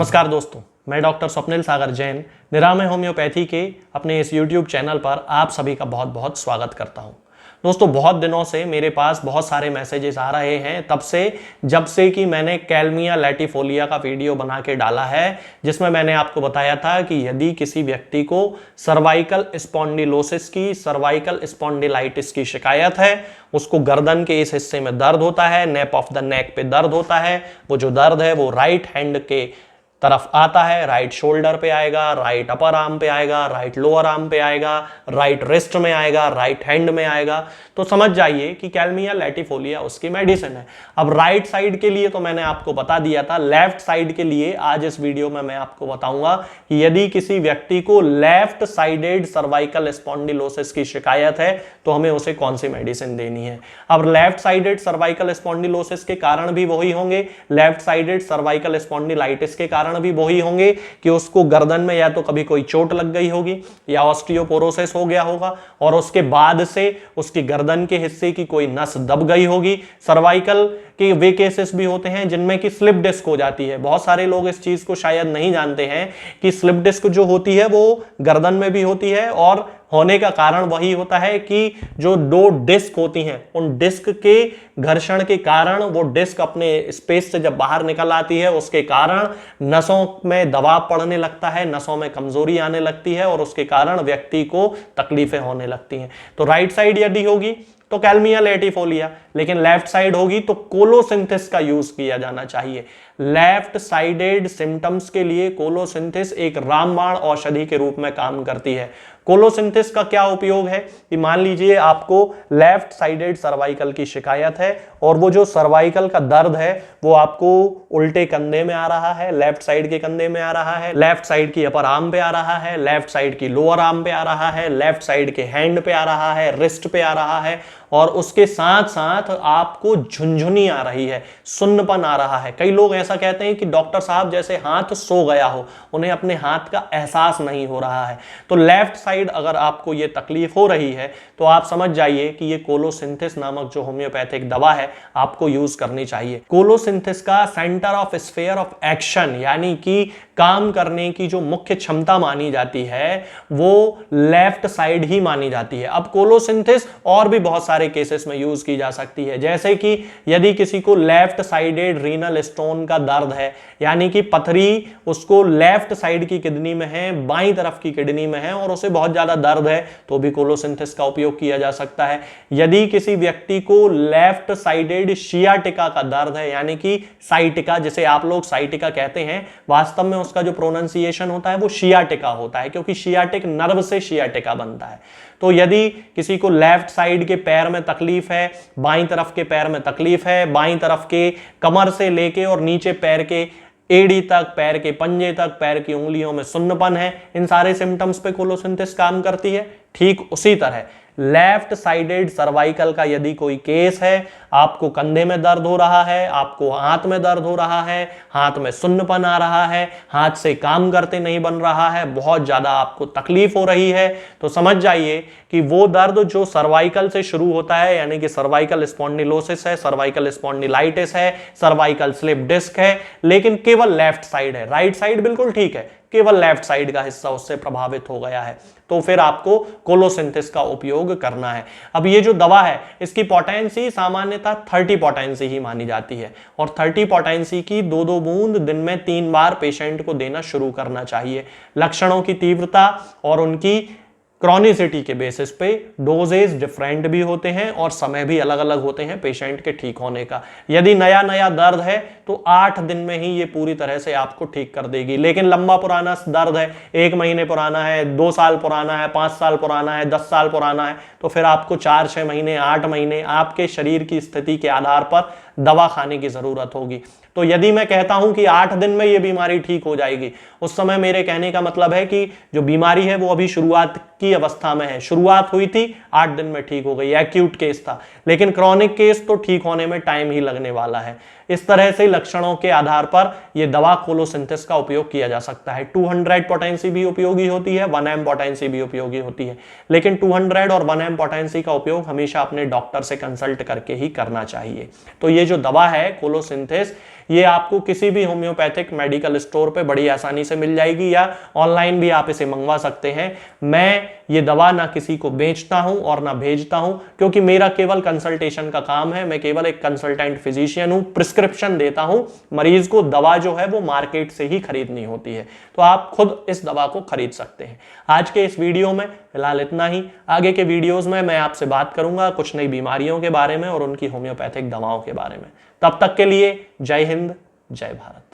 नमस्कार दोस्तों, मैं डॉक्टर स्वप्निल सागर जैन निरामय होम्योपैथी के अपने इस YouTube चैनल पर आप सभी का बहुत बहुत स्वागत करता हूं। दोस्तों, बहुत दिनों से मेरे पास बहुत सारे मैसेजेस आ रहे हैं तब से जब से कि मैंने कैल्मिया लैटिफोलिया का वीडियो बना के डाला है, जिसमें मैंने आपको बताया था कि यदि किसी व्यक्ति को सर्वाइकल स्पॉन्डिलोसिस की, सर्वाइकल स्पॉन्डिलाइटिस की शिकायत है, उसको गर्दन के इस हिस्से में दर्द होता है, नेप ऑफ द नेक पे दर्द होता है, वो जो दर्द है वो राइट हैंड के तरफ आता है, राइट शोल्डर पे आएगा, राइट अपर आर्म पे आएगा, राइट लोअर आर्म पे आएगा, राइट रिस्ट में आएगा, राइट हैंड में आएगा, तो समझ जाइए कि कैल्मिया लैटिफोलिया उसकी मेडिसिन है। अब राइट साइड के लिए तो मैंने आपको बता दिया था, लेफ्ट साइड के लिए आज इस वीडियो में मैं आपको बताऊंगा कि यदि किसी व्यक्ति को लेफ्ट साइडेड सर्वाइकल स्पॉन्डिलोसिस की शिकायत है तो हमें उसे कौन सी मेडिसिन देनी है। अब लेफ्ट साइडेड सर्वाइकल स्पॉन्डिलोसिस के कारण भी वही होंगे, लेफ्ट साइडेड सर्वाइकल स्पॉन्डिलाइटिस के कारण भी वही होंगे कि उसको गर्दन में या तो कभी कोई चोट लग गई होगी या ऑस्टियोपोरोसिस हो गया होगा और उसके बाद से उसकी गर्दन के हिस्से की कोई नस दब गई होगी। सर्वाइकल के वे केसेस भी होते हैं जिनमें कि स्लिप डिस्क हो जाती है। बहुत सारे लोग इस चीज को शायद नहीं जानते हैं कि स्लिप डिस्क जो होती है वो गर्दन में भी होती है और होने का कारण वही होता है कि जो दो डिस्क होती हैं उन डिस्क के घर्षण के कारण वो डिस्क अपने स्पेस से जब बाहर निकल आती है उसके कारण नसों में दबाव पड़ने लगता है, नसों में कमजोरी आने लगती है और उसके कारण व्यक्ति को तकलीफें होने लगती हैं। तो राइट साइड यदि होगी तो कैल्मिया लैटिफोलिया, लेकिन लेफ्ट साइड होगी तो कोलोसिंथिस का यूज किया जाना चाहिए। लेफ्ट साइडेड सिम्टम्स के लिए कोलोसिंथिस एक रामबाण औषधि के रूप में काम करती है। कोलोसिंथिस का क्या उपयोग है कि मान लीजिए आपको लेफ्ट साइडेड सर्वाइकल की शिकायत है और वो जो सर्वाइकल का दर्द है वो आपको उल्टे कंधे में आ रहा है, लेफ्ट साइड के कंधे में आ रहा है, लेफ्ट साइड की अपर आर्म पे आ रहा है, लेफ्ट साइड की लोअर आर्म पे आ रहा है, लेफ्ट साइड के हैंड पे आ रहा है, रिस्ट पे आ रहा है और उसके साथ साथ आपको झुनझुनी आ रही है, सुन्नपन आ रहा है। कई लोग ऐसा कहते हैं कि डॉक्टर साहब जैसे हाथ सो गया हो, उन्हें अपने हाथ का एहसास नहीं हो रहा है। तो लेफ्ट साइड अगर आपको ये तकलीफ हो रही है तो आप समझ जाइए कि ये कोलोसिंथिस नामक जो होम्योपैथिक दवा है आपको यूज करनी चाहिए। कोलोसिंथिस का centre of sphere of action यानी कि काम करने की जो मुख्य क्षमता मानी जाती है वो लेफ्ट साइड ही मानी जाती है। अब कोलोसिंथिस और भी बहुत सारे केसेस में यूज की जा सकती है, जैसे कि यदि किसी को लेफ्ट साइडेड रीनल स्टोन का दर्द है यानी कि पथरी उसको लेफ्ट साइड की किडनी में है, बाईं तरफ की किडनी में है और उसे बहुत ज्यादा दर्द है तो भी कोलोसिंथिस का उपयोग किया जा सकता है। यदि किसी व्यक्ति को लेफ्ट साइडेड शियाटिका का दर्द है यानी कि साइटिका, जिसे आप लोग साइटिका कहते हैं, वास्तव में उसका जो प्रोनाउंसिएशन होता है वो शियाटिका होता है क्योंकि शियाटिक नर्व से शियाटिका बनता है। तो यदि किसी को लेफ्ट साइड के पैर में तकलीफ है, बाईं तरफ के पैर में तकलीफ है, बाईं तरफ के कमर से लेके और नीचे पैर के एड़ी तक, पैर के पंजे तक, पैर की उंगलियों में सुन्नपन है, इन सारे सिम्टम्स पे कोलोसिंथिस काम करती है। ठीक उसी तरह लेफ्ट साइडेड सर्वाइकल का यदि कोई केस है, आपको कंधे में दर्द हो रहा है, आपको हाथ में दर्द हो रहा है, हाथ में सुन्नपन आ रहा है, हाथ से काम करते नहीं बन रहा है, बहुत ज्यादा आपको तकलीफ हो रही है, तो समझ जाइए कि वो दर्द जो सर्वाइकल से शुरू होता है यानी कि सर्वाइकल स्पॉन्डिलोसिस है, सर्वाइकल स्पॉन्डिलाइटिस है, सर्वाइकल स्लिप डिस्क है, लेकिन केवल लेफ्ट साइड है, राइट साइड बिल्कुल ठीक है, केवल लेफ्ट साइड का हिस्सा उससे प्रभावित हो गया है, तो फिर आपको कोलोसिंथिस का उपयोग करना है। अब ये जो दवा है इसकी पोटेंसी सामान्यतः 30 पोटेंसी ही मानी जाती है और 30 पोटेंसी की 2-2 बूंद दिन में 3 बार पेशेंट को देना शुरू करना चाहिए। लक्षणों की तीव्रता और उनकी क्रॉनिसिटी के बेसिस पे डोजेज डिफरेंट भी होते हैं और समय भी अलग अलग होते हैं पेशेंट के ठीक होने का। यदि नया नया दर्द है तो 8 दिन में ही ये पूरी तरह से आपको ठीक कर देगी, लेकिन लंबा पुराना दर्द है, 1 महीने पुराना है, 2 साल पुराना है, 5 साल पुराना है, 10 साल पुराना है, तो फिर आपको 4-6 महीने, 8 महीने आपके शरीर की स्थिति के आधार पर दवा खाने की जरूरत होगी। तो यदि मैं कहता हूं कि 8 दिन में यह बीमारी ठीक हो जाएगी, उस समय मेरे कहने का मतलब है कि जो बीमारी है वो अभी शुरुआत की अवस्था में है, शुरुआत हुई थी 8 दिन में ठीक हो गई, एक्यूट केस था, लेकिन क्रॉनिक केस तो ठीक होने में टाइम ही लगने वाला है। इस तरह से लक्षणों के आधार पर यह दवा कोलोसिंथिस का उपयोग किया जा सकता है। 200 पोटेंसी भी उपयोगी होती है, 1 एम पोटेंसी भी उपयोगी होती है, लेकिन 200 और 1 एम पोटेंसी का उपयोग हमेशा अपने डॉक्टर से कंसल्ट करके ही करना चाहिए। तो ये जो दवा है कोलोसिंथिस, ये आपको किसी भी होम्योपैथिक मेडिकल स्टोर पे बड़ी आसानी से मिल जाएगी या ऑनलाइन भी आप इसे मंगवा सकते हैं। मैं ये दवा ना किसी को बेचता हूं और ना भेजता हूं, क्योंकि मेरा केवल कंसल्टेशन का काम है। मैं केवल एक कंसल्टेंट फिजिशियन हूं, प्रिस्क्रिप्शन देता हूं। मरीज को दवा जो है वो मार्केट से ही खरीदनी होती है, तो आप खुद इस दवा को खरीद सकते हैं। आज के इस वीडियो में फिलहाल इतना ही। आगे के वीडियोस में मैं आपसे बात करूंगा कुछ नई बीमारियों के बारे में और उनकी होम्योपैथिक दवाओं के बारे में। तब तक के लिए जय हिंद, जय भारत।